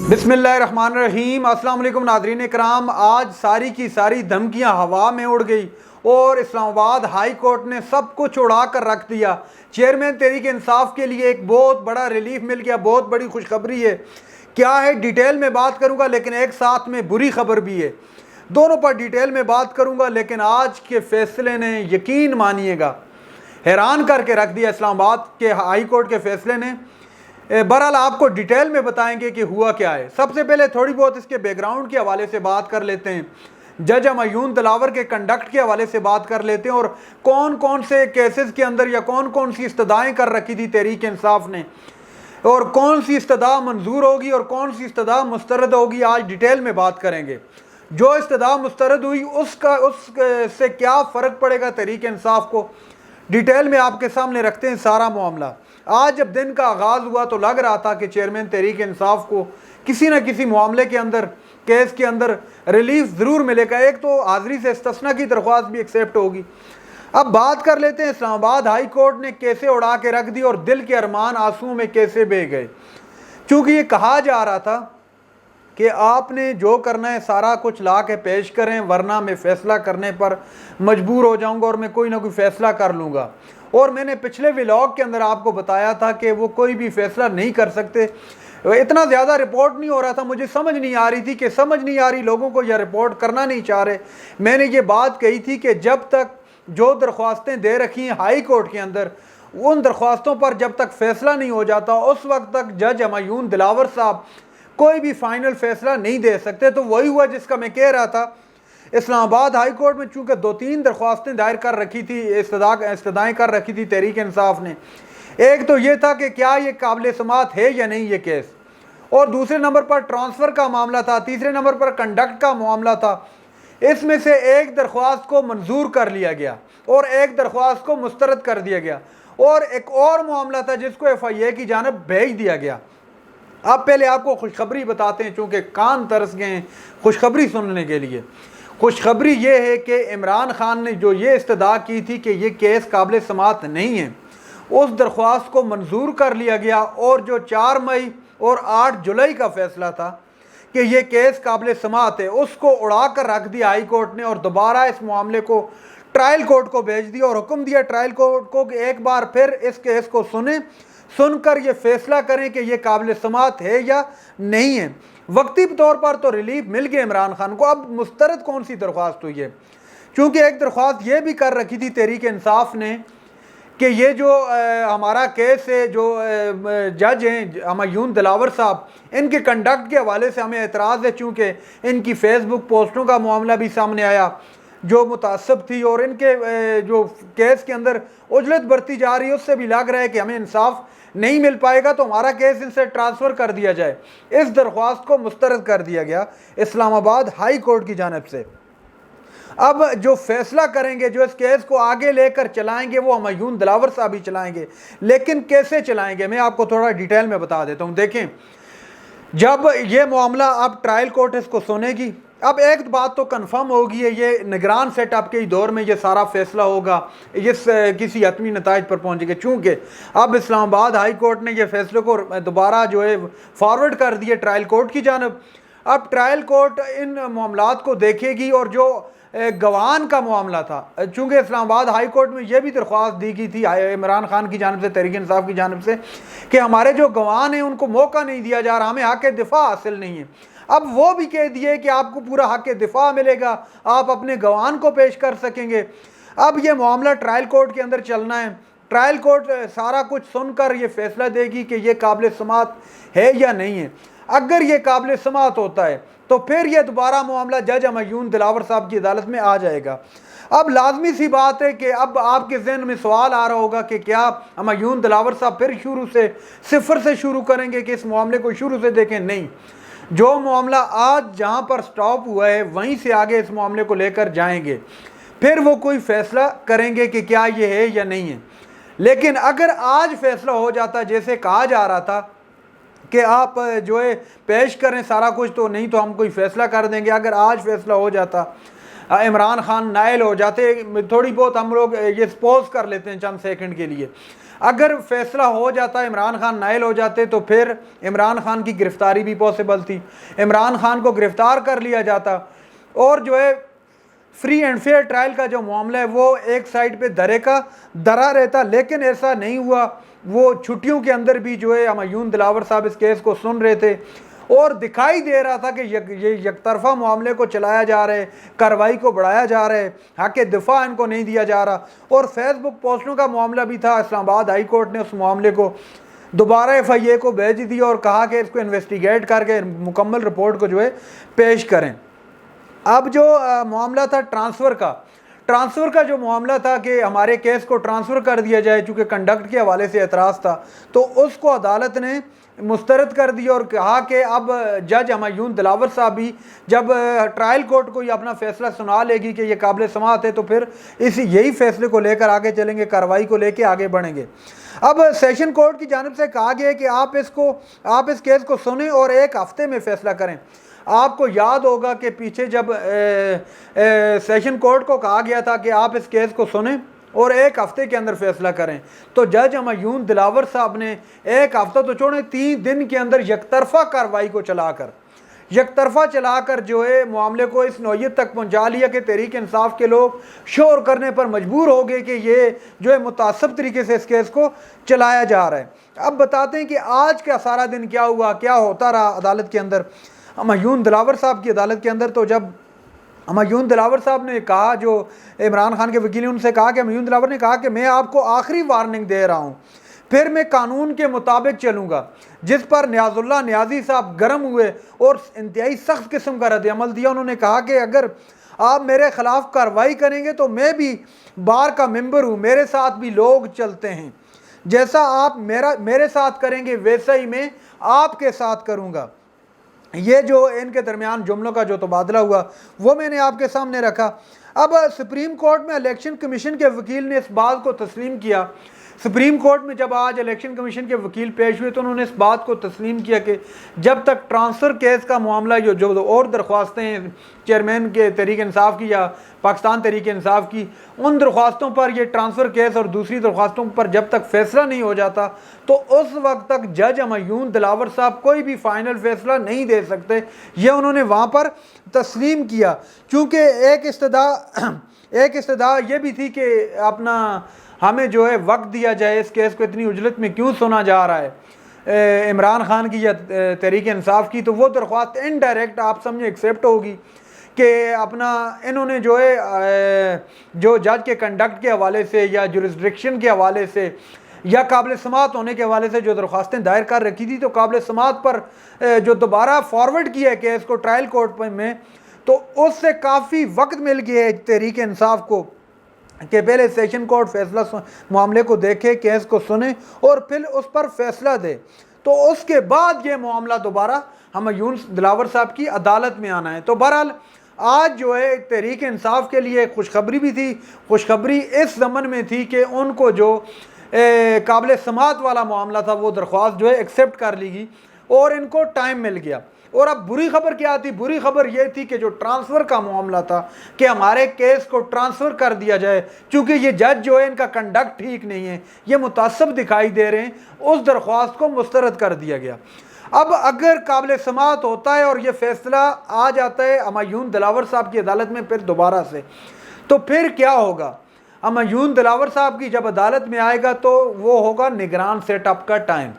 बिस्मिल्लाहिर्रहमानिर्रहीम। अस्सलाम वालेकुम नाज़रीन इकराम। आज सारी की सारी धमकियां हवा में उड़ गई और इस्लामाबाद हाई कोर्ट ने सब कुछ उड़ा कर रख दिया। चेयरमैन तहरीक इंसाफ के लिए एक बहुत बड़ा रिलीफ मिल गया, बहुत बड़ी खुशखबरी है। क्या है डिटेल में बात करूंगा, लेकिन एक साथ में बुरी खबर भी है। दोनों पर डिटेल में बात करूंगा, लेकिन आज के फैसले ने यकीन मानिएगा हैरान करके रख दिया। इस्लामाबाद के हाई कोर्ट के फैसले ने बहरहाल आपको डिटेल में बताएंगे कि हुआ क्या है। सबसे पहले थोड़ी बहुत इसके बैकग्राउंड के हवाले से बात कर लेते हैं, जज हुमायूं दिलावर के कंडक्ट के हवाले से बात कर लेते हैं और कौन कौन से केसेस के अंदर या कौन कौन सी इस्तदाएँ कर रखी थी तहरीक इंसाफ ने और कौन सी इस्तदा मंजूर होगी और कौन सी इस्तदा मुस्तरद होगी। आज डिटेल में बात करेंगे। जो इस्तदा मुस्तरद हुई उससे क्या फ़र्क पड़ेगा तहरीक इंसाफ को, डिटेल में आपके सामने रखते हैं सारा मामला। आज जब दिन का आगाज़ हुआ तो लग रहा था कि चेयरमैन तहरीक इंसाफ को किसी न किसी मामले के अंदर, केस के अंदर रिलीफ ज़रूर मिलेगा। एक तो हाज़री से इस्तिस्ना की दरख्वास्त भी एक्सेप्ट होगी। अब बात कर लेते हैं इस्लामाबाद हाई कोर्ट ने कैसे उड़ा के रख दी और दिल के अरमान आंसुओं में कैसे बह गए। चूँकि ये कहा जा रहा था कि आपने जो करना है सारा कुछ ला के पेश करें, वरना मैं फ़ैसला करने पर मजबूर हो जाऊंगा और मैं कोई ना कोई फ़ैसला कर लूँगा। और मैंने पिछले व्लॉग के अंदर आपको बताया था कि वो कोई भी फ़ैसला नहीं कर सकते। इतना ज़्यादा रिपोर्ट नहीं हो रहा था, मुझे समझ नहीं आ रही थी कि समझ नहीं आ रही लोगों को, या रिपोर्ट करना नहीं चाह रहे। मैंने ये बात कही थी कि जब तक जो दरख्वास्तें दे रखी हैं हाई कोर्ट के अंदर, उन दरख्वास्तों पर जब तक फ़ैसला नहीं हो जाता उस वक्त तक जज हुमायूं दिलावर साहब कोई भी फाइनल फैसला नहीं दे सकते। तो वही हुआ जिसका मैं कह रहा था। इस्लामाबाद हाई कोर्ट में चूँकि 2-3 दरख्वास्तें दायर कर रखी थी, इस्तदाएँ कर रखी थी तहरीक इंसाफ ने। एक तो ये था कि क्या ये काबिल समात है या नहीं ये केस, और दूसरे नंबर पर ट्रांसफ़र का मामला था, तीसरे नंबर पर कंडक्ट का मामला था। इसमें से एक दरख्वास्त को मंजूर कर लिया गया और एक दरख्वास्त को मुस्तरद कर दिया गया, और एक और मामला था जिसको FIA की जानब भेज दिया गया। अब पहले आपको खुशखबरी बताते हैं, चूँकि कान तरस गए हैं खुशखबरी सुनने के लिए। खुशखबरी ये है कि इमरान खान ने जो ये इस्तदा की थी कि ये केस काबिल समात नहीं है, उस दरख्वास्त को मंजूर कर लिया गया। और जो 4 मई और 8 जुलाई का फैसला था कि ये केस काबिल समात है, उसको उड़ा कर रख दिया हाई कोर्ट ने और दोबारा इस मामले को ट्रायल कोर्ट को भेज दिया और हुक्म दिया ट्रायल कोर्ट को कि एक बार फिर इस केस को सुनकर ये फैसला करें कि ये काबिल समात है या नहीं है। वक्ती तौर पर तो रिलीफ मिल गया इमरान खान को। अब मुस्तरद कौन सी दरख्वास्त हुई है, क्योंकि एक दरख्वास्त ये भी कर रखी थी तहरीक इंसाफ ने कि ये जो हमारा केस है, जो जज हैं हुमायूं दिलावर साहब, इनके कंडक्ट के हवाले से हमें एतराज़ है। चूँकि इनकी फेसबुक पोस्टों का मामला भी सामने आया जो मुतासब थी, और इनके जो केस के अंदर उजलत बढ़ती जा रही है, उससे भी लग रहा है कि हमें इंसाफ नहीं मिल पाएगा, तो हमारा केस इनसे ट्रांसफ़र कर दिया जाए। इस दरख्वास्त को मुस्तरद कर दिया गया इस्लामाबाद हाई कोर्ट की जानिब से। अब जो फैसला करेंगे, जो इस केस को आगे लेकर चलाएंगे, वो हुमायूं दिलावर साहब ही चलाएंगे। लेकिन कैसे चलाएंगे मैं आपको थोड़ा डिटेल में बता देता हूँ। देखें, जब ये मामला अब ट्रायल कोर्ट इसको सुनेगी, अब एक बात तो कंफर्म होगी है, ये निगरान सेटअप के दौर में ये सारा फैसला होगा, इस किसी हतमी नताइज पर पहुँचेंगे। चूँकि अब इस्लामाबाद हाई कोर्ट ने ये फैसले को दोबारा जो है फॉरवर्ड कर दिए ट्रायल कोर्ट की जानब। अब ट्रायल कोर्ट इन मामलात को देखेगी, और जो गवान का मामला था, चूँकि इस्लामाबाद हाई कोर्ट में यह भी दरख्वास्त दी गई थी इमरान खान की जानब से, तहरीक इंसाफ की जानब से, कि हमारे जो गवान हैं उनको मौका नहीं दिया जा रहा, हमें हक़ दिफा हासिल नहीं है। अब वो भी कह दिए कि आपको पूरा हक़ दिफा मिलेगा, आप अपने गवान को पेश कर सकेंगे। अब ये मामला ट्रायल कोर्ट के अंदर चलना है। ट्रायल कोर्ट सारा कुछ सुनकर ये फैसला देगी कि ये काबिल समात है या नहीं है। अगर ये काबिल समात होता है तो फिर यह दोबारा मामला जज हुमायूं दिलावर साहब की अदालत में आ जाएगा। अब लाजमी सी बात है कि अब आपके जहन में सवाल आ रहा होगा कि क्या हुमायूं दिलावर साहब फिर शुरू से सिफर से शुरू करेंगे कि इस मामले को शुरू से देखें? नहीं, जो मामला आज जहां पर स्टॉप हुआ है वहीं से आगे इस मामले को लेकर जाएंगे, फिर वो कोई फैसला करेंगे कि क्या ये है या नहीं है। लेकिन अगर आज फैसला हो जाता, जैसे कहा जा रहा था कि आप जो है पेश करें सारा कुछ, तो नहीं तो हम कोई फ़ैसला कर देंगे, अगर आज फैसला हो जाता इमरान खान नायल हो जाते, थोड़ी बहुत हम लोग ये सपोज कर लेते हैं चंद सेकंड के लिए, अगर फैसला हो जाता इमरान खान नायल हो जाते तो फिर इमरान खान की गिरफ्तारी भी पॉसिबल थी, इमरान खान को गिरफ्तार कर लिया जाता और जो है फ्री एंड फेयर ट्रायल का जो मामला है वो एक साइड पे दरे का दरा रहता। लेकिन ऐसा नहीं हुआ, वो छुट्टियों के अंदर भी जो है हुमायूं दिलावर साहब इस केस को सुन रहे थे और दिखाई दे रहा था कि ये यकतरफा मामले को चलाया जा रहा है, कार्रवाई को बढ़ाया जा रहा है, हक दिफा इनको नहीं दिया जा रहा। और फेसबुक पोस्टों का मामला भी था, इस्लामाबाद हाई कोर्ट ने उस मामले को दोबारा FIA को भेज दिया और कहा कि इसको इन्वेस्टिगेट करके मुकम्मल रिपोर्ट को जो है पेश करें। अब जो मामला था ट्रांसफ़र का जो मामला था कि हमारे केस को ट्रांसफ़र कर दिया जाए, चूँकि कंडक्ट के हवाले से एतराज़ था, तो उसको अदालत ने मुस्तरद कर दिया और कहा कि अब जज हुमायूं दिलावर साहब भी जब ट्रायल कोर्ट को ये अपना फ़ैसला सुना लेगी कि ये काबिल समाअत है तो फिर यही फैसले को लेकर आगे चलेंगे, कार्रवाई को लेकर आगे बढ़ेंगे। अब सेशन कोर्ट की जानिब से कहा गया है कि आप इस केस को सुनें और 1 हफ्ते में फ़ैसला करें। आपको याद होगा कि पीछे जब सेशन कोर्ट को कहा गया था कि आप इस केस को सुनें और 1 हफ्ते के अंदर फैसला करें, तो जज हुमायूं दिलावर साहब ने 1 हफ्ता तो छोड़े 3 दिन के अंदर यकतरफा कार्रवाई को चलाकर जो है मामले को इस नौयत तक पहुंचा लिया कि तहरीक इंसाफ के लोग शोर करने पर मजबूर हो गए कि ये जो है मुतासब तरीके से इस केस को चलाया जा रहा है। अब बताते हैं कि आज का सारा दिन क्या हुआ, क्या होता रहा अदालत के अंदर, हुमायूं दिलावर साहब की अदालत के अंदर। तो जब हुमायूं दिलावर साहब ने कहा, जो इमरान खान के वकील ने उनसे कहा कि हुमायूं दिलावर ने कहा कि मैं आपको आखिरी वार्निंग दे रहा हूँ, फिर मैं कानून के मुताबिक चलूँगा। जिस पर नियाजुल्लाह नियाजी साहब गर्म हुए और इंतहाई सख्त किस्म का रद्द-ए-अमल दिया। उन्होंने कहा कि अगर आप मेरे ख़िलाफ़ कार्रवाई करेंगे तो मैं भी बार का मेंबर हूँ, मेरे साथ भी लोग चलते हैं, जैसा आप मेरे साथ करेंगे वैसा ही मैं आपके साथ करूँगा। ये जो इनके दरमियान जुमलों का जो तबादला हुआ वो मैंने आपके सामने रखा। अब सुप्रीम कोर्ट में इलेक्शन कमीशन के वकील ने इस बात को तस्लीम किया, सुप्रीम कोर्ट में जब आज इलेक्शन कमीशन के वकील पेश हुए तो उन्होंने इस बात को तस्लीम किया कि जब तक ट्रांसफ़र केस का मामला जो और दरख्वास्तें हैं चेयरमैन के तहरीक इंसाफ की या पाकिस्तान तहरीक इंसाफ की, उन दरख्वास्तों पर ये ट्रांसफ़र केस और दूसरी दरख्वास्तों पर जब तक फैसला नहीं हो जाता तो उस वक्त तक जज हुमायूं दिलावर साहब कोई भी फ़ाइनल फैसला नहीं दे सकते। ये उन्होंने वहाँ पर तस्लीम किया, क्योंकि एक इस्तदा ये भी थी कि अपना हमें जो है वक्त दिया जाए, इस केस को इतनी उजलत में क्यों सुना जा रहा है इमरान खान की या तहरीक इंसाफ की। तो वो दरख्वास्त इनडायरेक्ट आप समझे एक्सेप्ट होगी कि अपना इन्होंने जो है जो जज के कंडक्ट के हवाले से या जुरिस्डिक्शन के हवाले से या काबिल समाअत होने के हवाले से जो दरख्वास्तें दायर कर रखी थी, तो काबिल समाअत पर जो दोबारा फॉरवर्ड किया है केस को ट्रायल कोर्ट में, तो उससे काफ़ी वक्त मिल गया है तहरीक इंसाफ को कि पहले सेशन कोर्ट फैसला मामले को देखे, केस को सुने और फिर उस पर फैसला दे, तो उसके बाद ये मामला दोबारा हुमायूं दिलावर साहब की अदालत में आना है। तो बहरहाल आज जो है तहरीक इंसाफ के लिए खुशखबरी भी थी। खुशखबरी इस ज़मन में थी कि उनको जो काबिल समाअत वाला मामला था वो दरख्वास्त जो है एक्सेप्ट कर ली गई और इनको टाइम मिल गया। और अब बुरी खबर क्या थी? बुरी खबर ये थी कि जो ट्रांसफ़र का मामला था कि हमारे केस को ट्रांसफ़र कर दिया जाए, क्योंकि ये जज जो है इनका कंडक्ट ठीक नहीं है, ये मुतासब दिखाई दे रहे हैं, उस दरख्वास्त को मुस्तरद कर दिया गया। अब अगर काबिल समाअत होता है और ये फैसला आ जाता है हुमायूं दिलावर साहब की अदालत में फिर दोबारा से, तो फिर क्या होगा? हुमायूं दिलावर साहब की जब अदालत में आएगा तो वो होगा निगरान सेटअप का टाइम,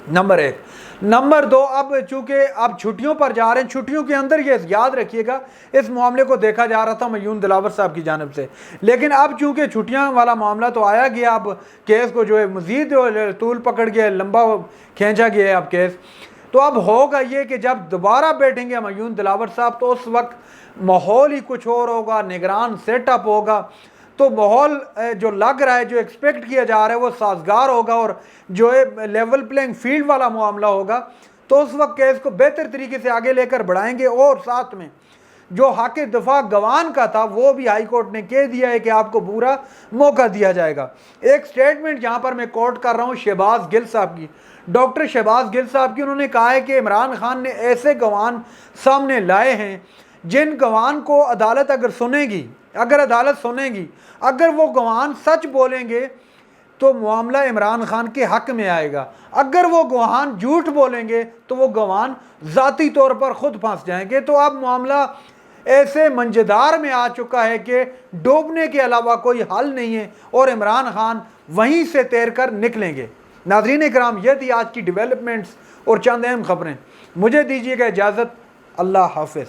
नंबर 1। नंबर 2, अब चूँकि अब छुट्टियों पर जा रहे हैं, छुट्टियों के अंदर ये याद रखिएगा इस मामले को देखा जा रहा था हुमायूं दिलावर साहब की जानिब से, लेकिन अब चूँकि छुट्टियां वाला मामला तो आया गया, अब केस को जो है मज़ीद तूल पकड़ गया, लंबा खींचा गया है अब केस। तो अब होगा ये कि जब दोबारा बैठेंगे हुमायूं दिलावर साहब तो उस वक्त माहौल ही कुछ और होगा, निगरान सेटअप होगा, तो माहौल जो लग रहा है, जो एक्सपेक्ट किया जा रहा है वो साजगार होगा और जो है लेवल प्लेइंग फील्ड वाला मामला होगा। तो उस वक्त केस को बेहतर तरीके से आगे लेकर बढ़ाएंगे और साथ में जो हक दफा गवान का था वो भी हाई कोर्ट ने कह दिया है कि आपको पूरा मौका दिया जाएगा। एक स्टेटमेंट यहाँ पर मैं कोट कर रहा हूँ शहबाज गिल साहब की, डॉक्टर शहबाज गिल साहब की। उन्होंने कहा है कि इमरान खान ने ऐसे गवान सामने लाए हैं जिन गवाह को अदालत अगर सुनेगी, अगर अदालत सुनेगी, अगर वो गवाह सच बोलेंगे तो मामला इमरान खान के हक में आएगा। अगर वो गवाह झूठ बोलेंगे तो वो गवाह ज़ाती तौर पर ख़ुद फंस जाएंगे। तो अब मामला ऐसे मंजदार में आ चुका है कि डूबने के अलावा कोई हल नहीं है और इमरान खान वहीं से तैर कर निकलेंगे। नाज़रीन इकराम, ये थी आज की डेवलपमेंट्स और चंद अहम खबरें। मुझे दीजिएगा इजाज़त। अल्लाह हाफ़िज़।